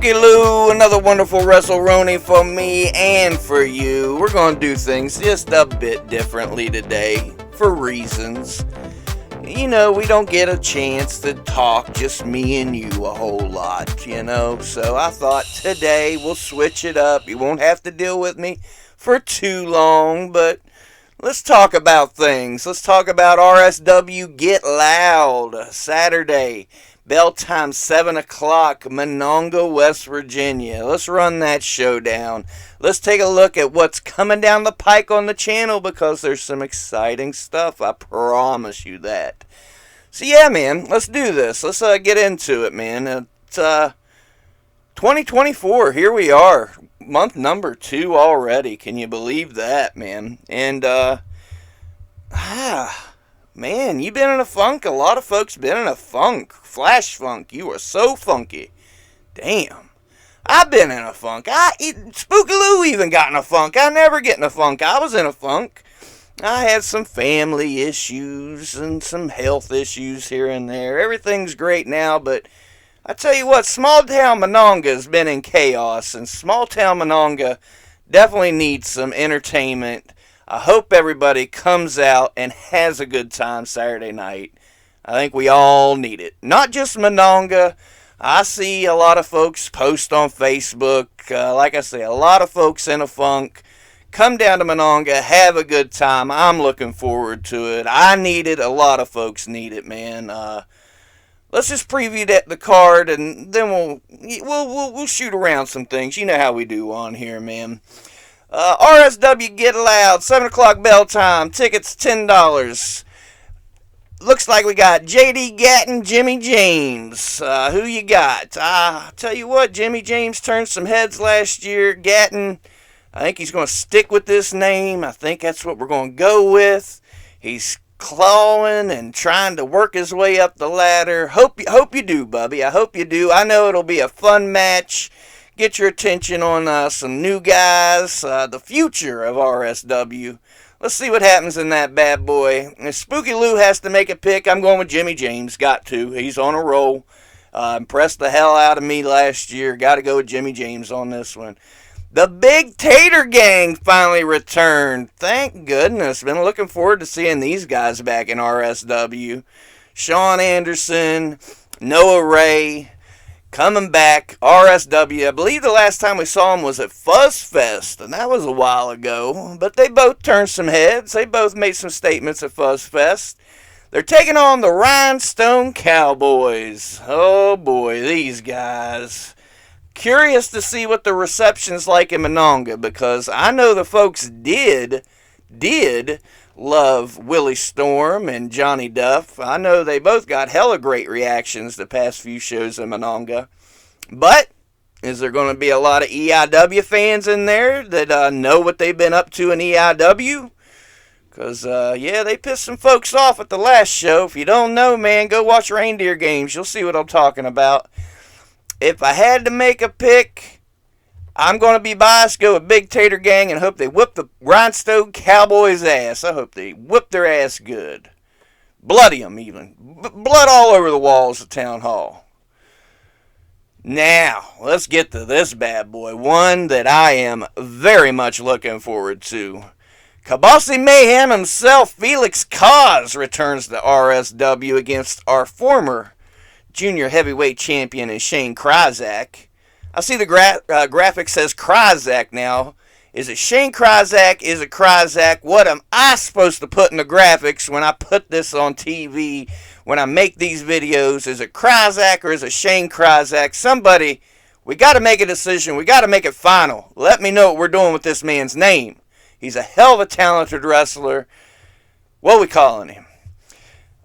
Spooky Lou, another wonderful WrestleRoni for me and for you. We're going to do things just a bit differently today, for reasons. You know, we don't get a chance to talk, just me and you, a whole lot, you know. So I thought today we'll switch it up. You won't have to deal with me for too long, but let's talk about things. Let's talk about RSW Get Loud, Saturday. Bell time 7 o'clock, Monongah, West Virginia. Let's run that show down. Let's take a look at what's coming down the pike on the channel because there's some exciting stuff. I promise you that. So yeah, man, let's do this. Let's get into it, man. It's 2024. Here we are. Month number 2 already. Can you believe that, man? And, man, you been in a funk. A lot of folks been in a funk. Flash funk. You are so funky. Damn. I've been in a funk. Spooky Lou even got in a funk. I never get in a funk. I was in a funk. I had some family issues and some health issues here and there. Everything's great now, but I tell you what, small town Monongah has been in chaos, and small town Monongah definitely needs some entertainment. I hope everybody comes out and has a good time Saturday night. I think we all need it. Not just Monongah. I see a lot of folks post on Facebook. Like I say, a lot of folks in a funk. Come down to Monongah, have a good time. I'm looking forward to it. I need it. A lot of folks need it, man. Let's just preview the card, and then we'll shoot around some things. You know how we do on here, man. RSW Get Loud, 7 o'clock bell time. Tickets $10. Looks like we got JD Gatton, Jimmy James. Who you got? I'll tell you what, Jimmy James turned some heads last year. Gatton, I think he's going to stick with this name. I think that's what we're going to go with. He's clawing and trying to work his way up the ladder. Hope you do, Bubby. I hope you do. I know it'll be a fun match. Get your attention on some new guys. The future of RSW. Let's see what happens in that bad boy. If Spooky Lou has to make a pick, I'm going with Jimmy James. Got to. He's on a roll. Impressed the hell out of me last year. Got to go with Jimmy James on this one. The Big Tater Gang finally returned. Thank goodness. Been looking forward to seeing these guys back in RSW. Sean Anderson, Noah Ray, coming back. RSW. I believe the last time we saw them was at Fuzz Fest, and that was a while ago. But they both turned some heads. They both made some statements at Fuzz Fest. They're taking on the Rhinestone Cowboys. Oh boy, these guys. Curious to see what the reception's like in Monongah, because I know the folks did love Willie Storm and Johnny Duff. I know they both got hella great reactions the past few shows in Monongah. But is there going to be a lot of EIW fans in there that know what they've been up to in EIW? Because, yeah, they pissed some folks off at the last show. If you don't know, man, go watch Reindeer Games. You'll see what I'm talking about. If I had to make a pick, I'm going to be biased, go with Big Tater Gang, and hope they whip the Rhinestone Cowboys' ass. I hope they whip their ass good. Bloody them, even. Blood all over the walls of Town Hall. Now, let's get to this bad boy. One that I am very much looking forward to. Kabasi Mayhem himself, Felix Kaz, returns to RSW against our former junior heavyweight champion is Shane Kryzak. I see the graphic says Kryzak now. Is it Shane Kryzak? Is it Kryzak? What am I supposed to put in the graphics when I put this on TV? When I make these videos? Is it Kryzak or is it Shane Kryzak? Somebody, we got to make a decision. We got to make it final. Let me know what we're doing with this man's name. He's a hell of a talented wrestler. What are we calling him?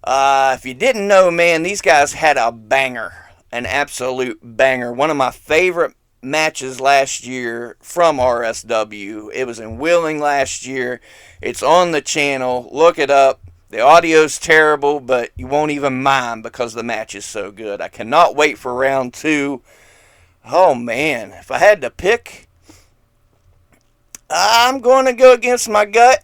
If you didn't know, man, these guys had a banger. An absolute banger. One of my favorite matches last year from RSW. It was in Wheeling last year. It's on the channel. Look it up. The audio's terrible, but you won't even mind because the match is so good. I cannot wait for round 2. Oh, man. If I had to pick, I'm going to go against my gut.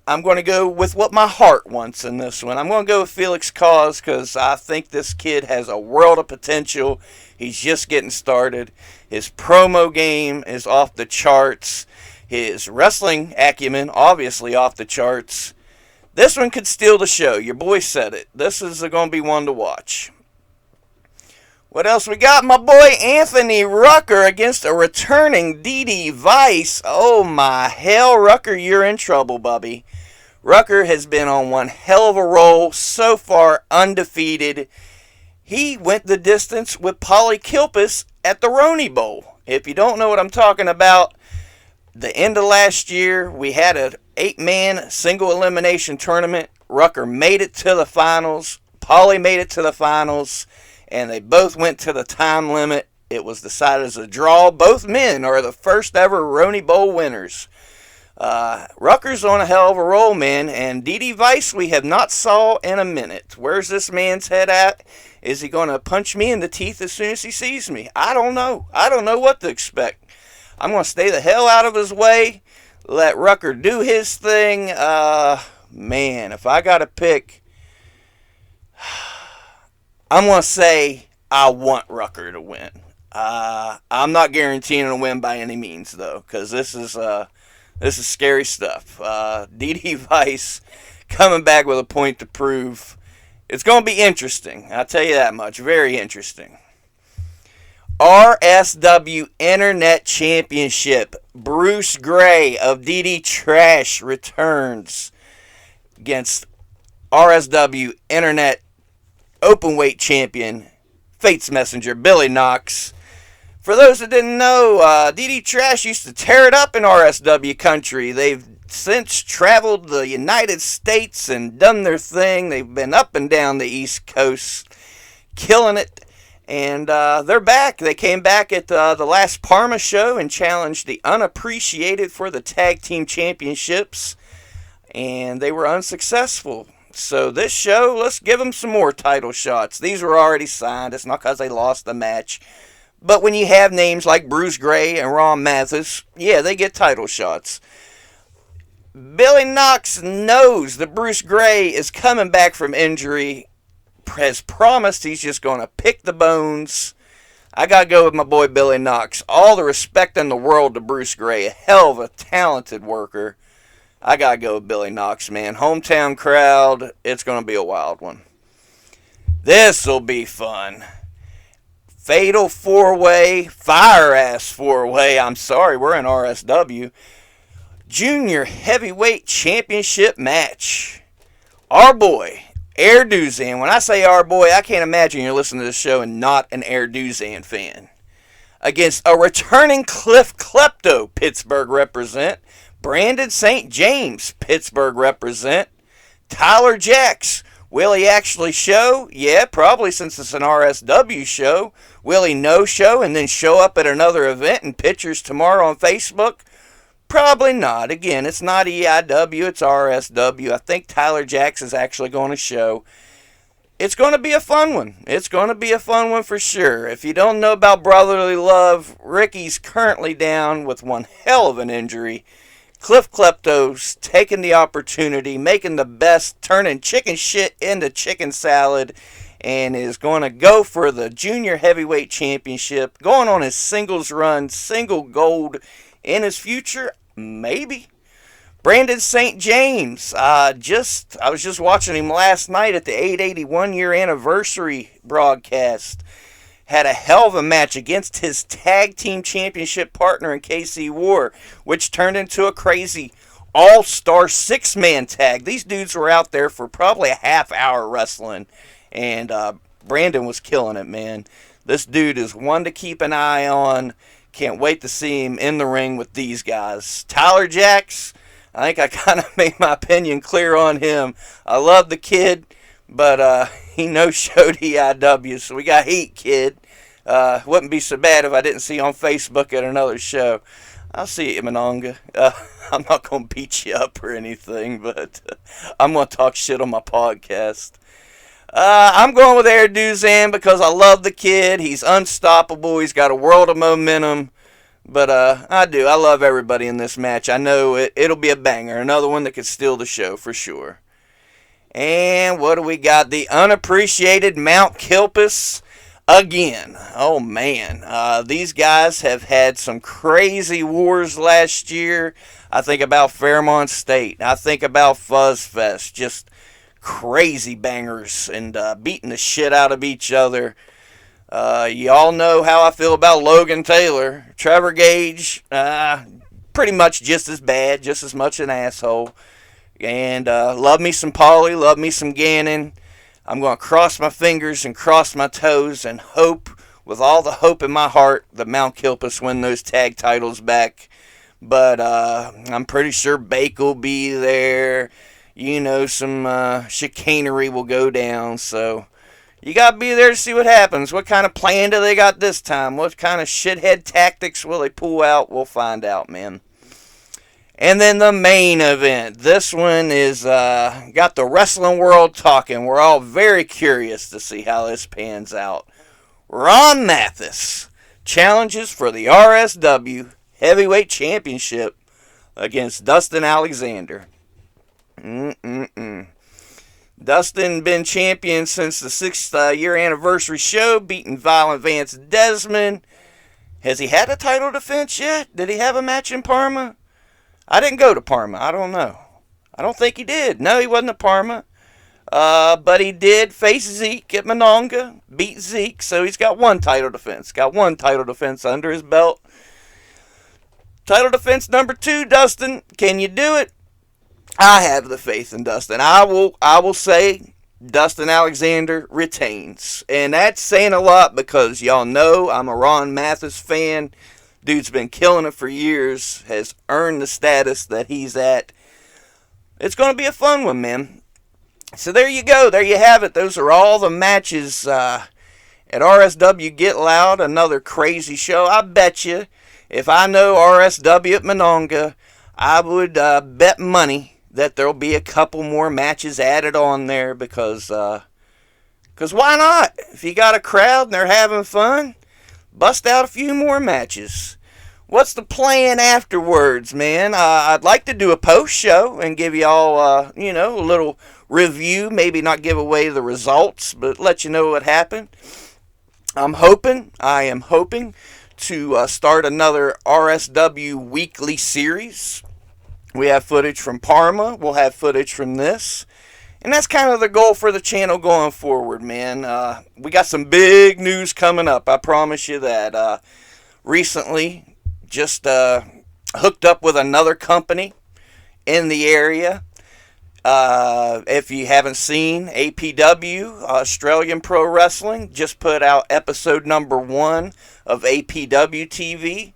I'm going to go with what my heart wants in this one. I'm going to go with Felix Cause because I think this kid has a world of potential. He's just getting started. His promo game is off the charts. His wrestling acumen, obviously off the charts. This one could steal the show. Your boy said it. This is going to be one to watch. What else we got? My boy Anthony Rucker against a returning DD Vice. Oh my hell, Rucker, you're in trouble, Bubby. Rucker has been on one hell of a roll, so far undefeated. He went the distance with Polly Kilpis at the Roni Bowl. If you don't know what I'm talking about, the end of last year, we had an 8-man single elimination tournament. Rucker made it to the finals. Polly made it to the finals. And they both went to the time limit. It was decided as a draw. Both men are the first ever Roni Bowl winners. Rucker's on a hell of a roll, man. And DD Vice we have not saw in a minute. Where's this man's head at? Is he going to punch me in the teeth as soon as he sees me? I don't know. I don't know what to expect. I'm going to stay the hell out of his way. Let Rucker do his thing. Man, if I got to pick, I'm going to say I want Rucker to win. I'm not guaranteeing a win by any means, though, because this is scary stuff. DD Vice coming back with a point to prove. It's going to be interesting. I'll tell you that much. Very interesting. RSW Internet Championship. Bruce Gray of DD Trash returns against RSW Internet Openweight Champion, Fate's Messenger, Billy Knox. For those that didn't know, DD Trash used to tear it up in RSW country. They've since traveled the United States and done their thing. They've been up and down the East Coast, killing it. And they're back. They came back at the last Parma show and challenged the Unappreciated for the Tag Team Championships. And they were unsuccessful. So this show, let's give them some more title shots. These were already signed. It's not because they lost the match. But when you have names like Bruce Gray and Ron Mathis, yeah, they get title shots. Billy Knox knows that Bruce Gray is coming back from injury. Has promised he's just going to pick the bones. I got to go with my boy Billy Knox. All the respect in the world to Bruce Gray. A hell of a talented worker. I got to go with Billy Knox, man. Hometown crowd, it's going to be a wild one. This'll be fun. Fatal 4-way, fire-ass 4-way. I'm sorry, we're in RSW. Junior Heavyweight Championship match. Our boy, Air Duzan. When I say our boy, I can't imagine you're listening to this show and not an Air Duzan fan. Against a returning Cliff Klepto, Pittsburgh represent. Brandon St. James, Pittsburgh represent. Tyler Jacks, will he actually show? Yeah, probably since it's an RSW show. Will he no show and then show up at another event and pictures tomorrow on Facebook? Probably not. Again, it's not EIW, it's RSW. I think Tyler Jacks is actually going to show. It's going to be a fun one. It's going to be a fun one for sure. If you don't know about Brotherly Love, Ricky's currently down with one hell of an injury. Cliff Klepto's taking the opportunity, making the best, turning chicken shit into chicken salad, and is going to go for the Junior Heavyweight Championship, going on his singles run, single gold in his future, maybe. Brandon St. James, I was just watching him last night at the 881 year anniversary broadcast. Had a hell of a match against his tag team championship partner in KC War, which turned into a crazy all-star 6-man tag. These dudes were out there for probably a half hour wrestling, and Brandon was killing it, man. This dude is one to keep an eye on. Can't wait to see him in the ring with these guys. Tyler Jacks, I think I kind of made my opinion clear on him. I love the kid, but he no-showed EIW, so we got heat, kid. Wouldn't be so bad if I didn't see you on Facebook at another show. I'll see you, Monongah. I'm not going to beat you up or anything, but I'm going to talk shit on my podcast. I'm going with Air Duzan because I love the kid. He's unstoppable. He's got a world of momentum. But I do. I love everybody in this match. I know it'll be a banger. Another one that could steal the show for sure. And what do we got? The unappreciated Mount Kilpus again. Oh, man. These guys have had some crazy wars last year. I think about Fairmont State. I think about Fuzz Fest. Just crazy bangers and beating the shit out of each other. Y'all know how I feel about Logan Taylor. Trevor Gage, pretty much just as bad, just as much an asshole. And love me some Paulie, love me some Gannon. I'm going to cross my fingers and cross my toes and hope, with all the hope in my heart, that Mount Kilpus win those tag titles back. But I'm pretty sure Bake will be there. You know, some chicanery will go down. So you got to be there to see what happens. What kind of plan do they got this time? What kind of shithead tactics will they pull out? We'll find out, man. And then the main event. This one is got the wrestling world talking. We're all very curious to see how this pans out. Ron Mathis challenges for the RSW Heavyweight Championship against Dustin Alexander. Dustin been champion since the 6th year anniversary show, beating Violent Vance Desmond. Has he had a title defense yet? Did he have a match in Parma? I didn't go to Parma. I don't know. I don't think he did. No, he wasn't at Parma. But he did face Zeke at Monongah, beat Zeke, so he's got one title defense. Got one title defense under his belt. Title defense number 2, Dustin. Can you do it? I have the faith in Dustin. I will say Dustin Alexander retains. And that's saying a lot because y'all know I'm a Ron Mathis fan. Dude's been killing it for years, has earned the status that he's at. It's going to be a fun one, man. So there you go. There you have it. Those are all the matches at RSW Get Loud. Another crazy show. I bet you, if I know RSW at Monongah, I would bet money that there'll be a couple more matches added on there because why not? If you got a crowd and they're having fun, bust out a few more matches. What's the plan afterwards, man? I'd like to do a post show and give y'all, a little review. Maybe not give away the results, but let you know what happened. I am hoping to start another RSW weekly series. We have footage from Parma. We'll have footage from this. And that's kind of the goal for the channel going forward, man. We got some big news coming up. I promise you that. Recently, just hooked up with another company in the area. If you haven't seen, APW, Australian Pro Wrestling, just put out episode number 1 of APW TV.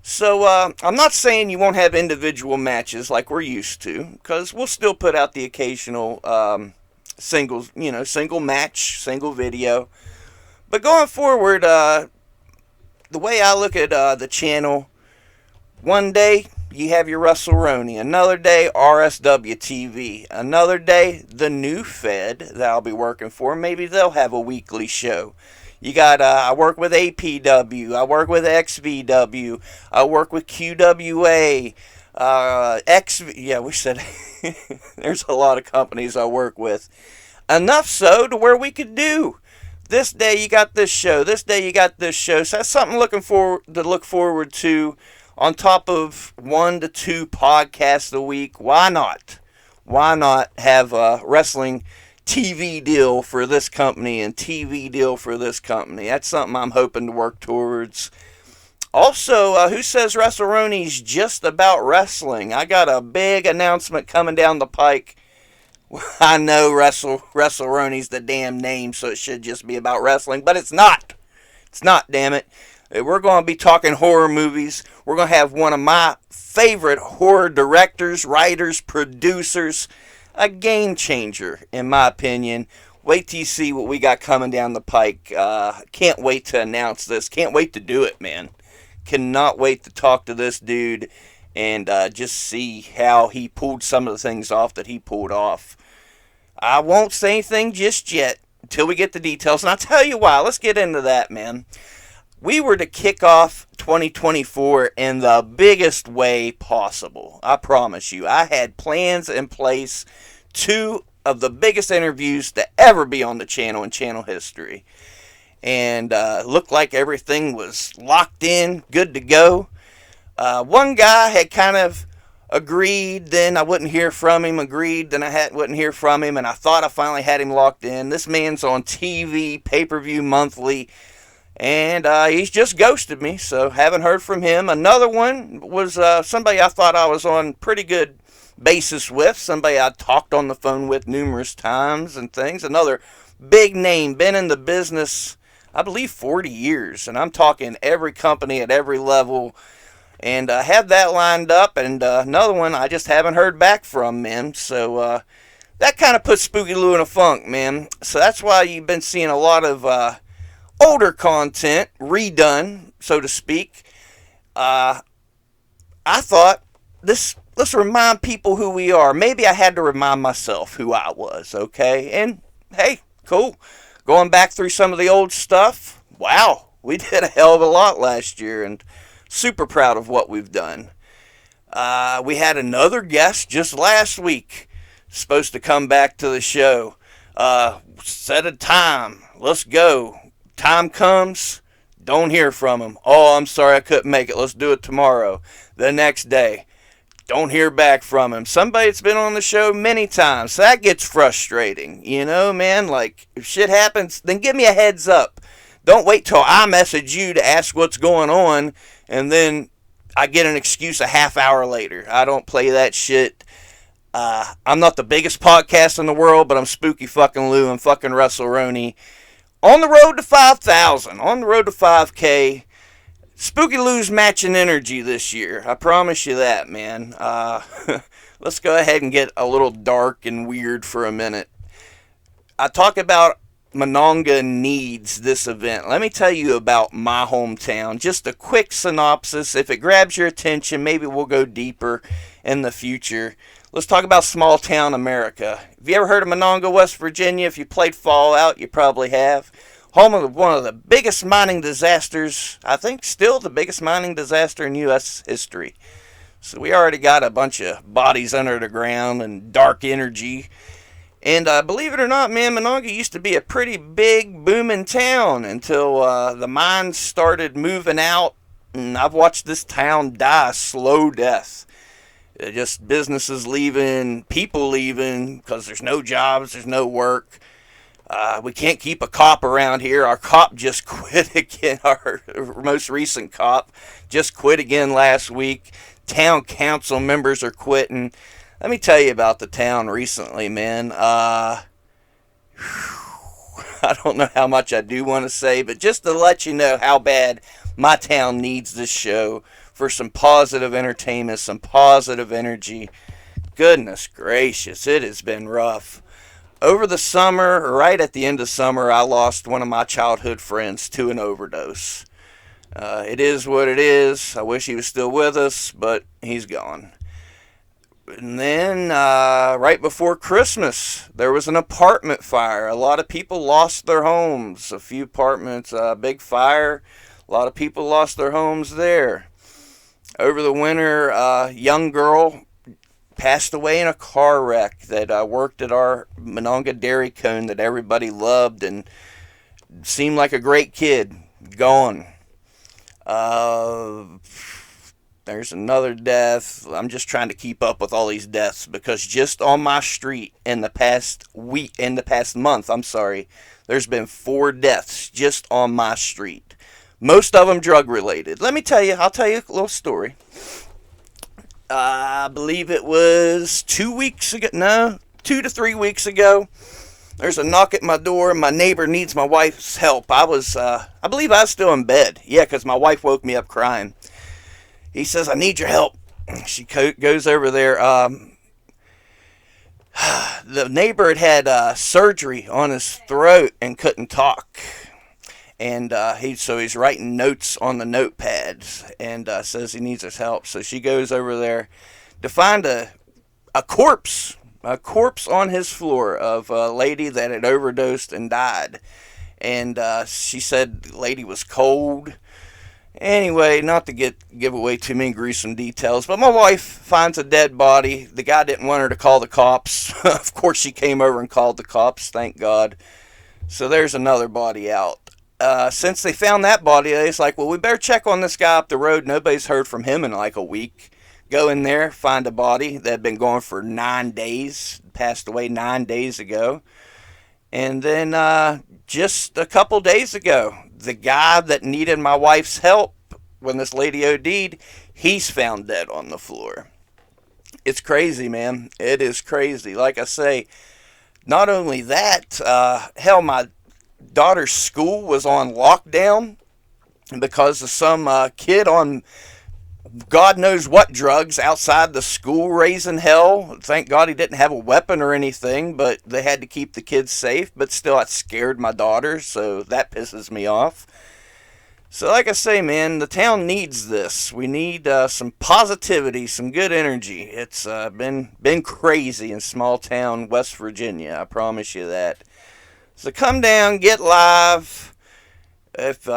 So, I'm not saying you won't have individual matches like we're used to, because we'll still put out the occasional single match, single video. But going forward, the way I look at the channel, one day you have your WrestleRoni, another day RSW TV, another day the new Fed that I'll be working for. Maybe they'll have a weekly show. You got, I work with APW, I work with XVW, I work with QWA, we said, there's a lot of companies I work with. Enough so to where we could do, this day you got this show, this day you got this show. So that's something to look forward to on top of 1 to 2 podcasts a week. Why not? Why not have a wrestling TV deal for this company and TV deal for this company? That's something I'm hoping to work towards. Also, who says WrestleRoni's just about wrestling? I got a big announcement coming down the pike. I know WrestleRoni's the damn name, so it should just be about wrestling, but it's not. It's not, damn it. We're going to be talking horror movies. We're going to have one of my favorite horror directors, writers, producers, a game changer, in my opinion. Wait till you see what we got coming down the pike. Can't wait to announce this. Can't wait to do it, man. Cannot wait to talk to this dude and just see how he pulled some of the things off that he pulled off. I won't say anything just yet until we get the details, and I'll tell you why. Let's get into that, man. we were to kick off 2024 in the biggest way possible. I promise you. I had plans in place, two of the biggest interviews to ever be on the channel in channel history. And looked like everything was locked in, good to go. One guy had kind of agreed, then I wouldn't hear from him, agreed, then wouldn't hear from him, and I thought I finally had him locked in. This man's on TV, pay-per-view monthly, and he's just ghosted me, so haven't heard from him. Another one was somebody I thought I was on pretty good basis with, somebody I talked on the phone with numerous times and things. Another big name, been in the business, I believe, 40 years, and I'm talking every company at every level. And have that lined up, and another one I just haven't heard back from, man. So that kind of puts Spooky Lou in a funk, man. So that's why you've been seeing a lot of older content redone, so to speak. I thought, let's remind people who we are. Maybe I had to remind myself who I was, okay? And, hey, cool. Going back through some of the old stuff, wow, we did a hell of a lot last year, and super proud of what we've done. We had another guest just last week, supposed to come back to the show. Set a time. Let's go. Time comes, don't hear from him. Oh, I'm sorry I couldn't make it. Let's do it tomorrow. The next day, don't hear back from him. Somebody that's been on the show many times. So that gets frustrating. You know, man, like, if shit happens, then give me a heads up. Don't wait till I message you to ask what's going on, and then I get an excuse a half hour later. I don't play that shit. I'm not the biggest podcast in the world, but I'm Spooky fucking Lou. I'm fucking WrestleRoni. On the road to 5,000. On the road to 5K. Spooky Lou's matching energy this year. I promise you that, man. Let's go ahead and get a little dark and weird for a minute. I talk about Monongah needs this event. Let me tell you about my hometown. Just a quick synopsis. If it grabs your attention, maybe we'll go deeper in the future. Let's talk about small town America. Have you ever heard of Monongah, West Virginia? If you played Fallout, you probably have. Home of one of the biggest mining disasters, I think still the biggest mining disaster in U.S. history. So we already got a bunch of bodies under the ground and dark energy. And believe it or not, man, Monongah used to be a pretty big, booming town until the mines started moving out. And I've watched this town die a slow death. Just businesses leaving, people leaving, because there's no jobs, there's no work. We can't keep a cop around here. Our cop just quit again. Our most recent cop just quit again last week. Town council members are quitting. Let me tell you about the town recently, man. I don't know how much I do want to say, but just to let you know how bad my town needs this show for some positive entertainment, some positive energy. Goodness gracious, it has been rough. Over the summer, right at the end of summer, I lost one of my childhood friends to an overdose. It is what it is. I wish he was still with us, but he's gone. And then, right before Christmas, there was an apartment fire. A lot of people lost their homes. A few apartments, big fire. A lot of people lost their homes there. Over the winter, a young girl passed away in a car wreck that worked at our Monongah Dairy Cone that everybody loved and seemed like a great kid. Gone. There's another death. I'm just trying to keep up with all these deaths because just on my street in the past month, there's been 4 deaths just on my street. Most of them drug related. I'll tell you a little story. I believe it was 2 to 3 weeks ago. There's a knock at my door. My neighbor needs my wife's help. I believe I was still in bed. Yeah, because my wife woke me up crying. He says, I need your help. She goes over there. The neighbor had surgery on his throat and couldn't talk. And he's writing notes on the notepad and says he needs his help. So she goes over there to find a corpse on his floor of a lady that had overdosed and died. And she said the lady was cold. Anyway, not to give away too many gruesome details, but my wife finds a dead body. The guy didn't want her to call the cops. Of course, she came over and called the cops, thank God. So there's another body out. Since they found that body, it's like, well, we better check on this guy up the road. Nobody's heard from him in like a week. Go in there, find a body that had been gone for 9 days, passed away 9 days ago. And then just a couple days ago, the guy that needed my wife's help when this lady OD'd, he's found dead on the floor. It's crazy, man. It is crazy. Like I say, not only that, hell, my daughter's school was on lockdown because of some kid on God knows what drugs outside the school raising hell. Thank God he didn't have a weapon or anything, but they had to keep the kids safe. But still, it scared my daughter, so that pisses me off. So like I say, man, the town needs this. We need some positivity, some good energy. It's been crazy in small town West Virginia, I promise you that. So come down, get live. If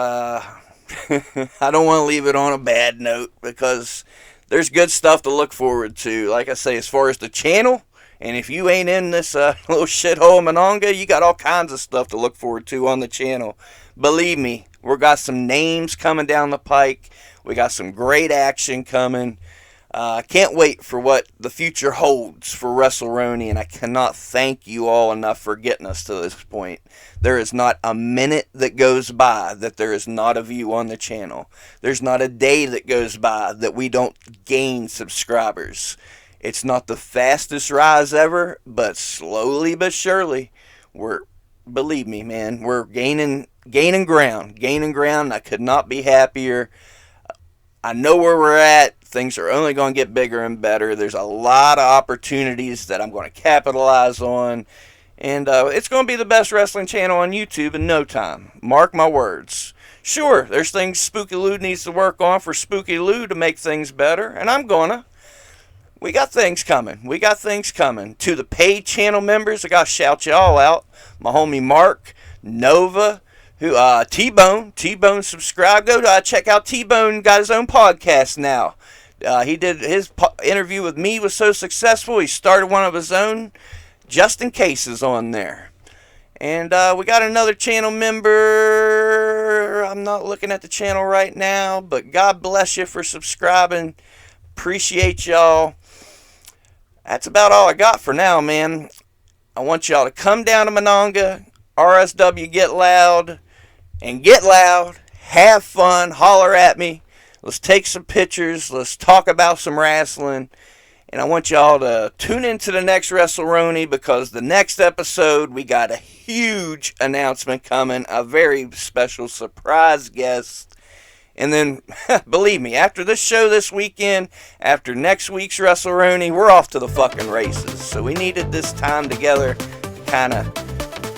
I don't want to leave it on a bad note because there's good stuff to look forward to. Like I say, as far as the channel, and if you ain't in this little shithole Monongah, you got all kinds of stuff to look forward to on the channel. Believe me, we got some names coming down the pike. We got some great action coming. Can't wait for what the future holds for WrestleRoni, and I cannot thank you all enough for getting us to this point. There is not a minute that goes by that there is not a view on the channel. There's not a day that goes by that we don't gain subscribers. It's not the fastest rise ever, but slowly but surely, believe me, man, we're gaining ground. I could not be happier. I know where we're at. Things are only going to get bigger and better. There's a lot of opportunities that I'm going to capitalize on. And it's going to be the best wrestling channel on YouTube in no time. Mark my words. Sure, there's things Spooky Lou needs to work on for Spooky Lou to make things better. And I'm going to. We got things coming. To the paid channel members, I got to shout y'all out. My homie Mark, Nova, who T-Bone subscribe. Go check out T-Bone, got his own podcast now. He did his interview with me was so successful, he started one of his own, just in cases on there. And we got another channel member. I'm not looking at the channel right now, but God bless you for subscribing. Appreciate y'all. That's about all I got for now, man. I want y'all to come down to Monongah, RSW Get Loud, and get loud, have fun, holler at me. Let's take some pictures. Let's talk about some wrestling. And I want y'all to tune into the next WrestleRoni because the next episode, we got a huge announcement coming. A very special surprise guest. And then, believe me, after this show this weekend, after next week's WrestleRoni, we're off to the fucking races. So we needed this time together, kind of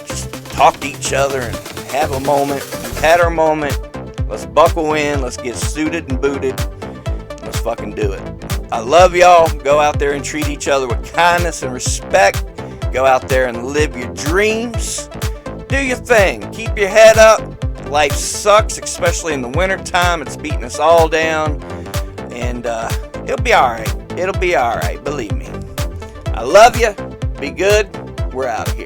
just talk to each other and have a moment. We've had our moment. Let's buckle in. Let's get suited and booted. Let's fucking do it. I love y'all. Go out there and treat each other with kindness and respect. Go out there and live your dreams. Do your thing. Keep your head up. Life sucks, especially in the wintertime. It's beating us all down. And it'll be alright. It'll be alright. Believe me. I love you. Be good. We're out of here.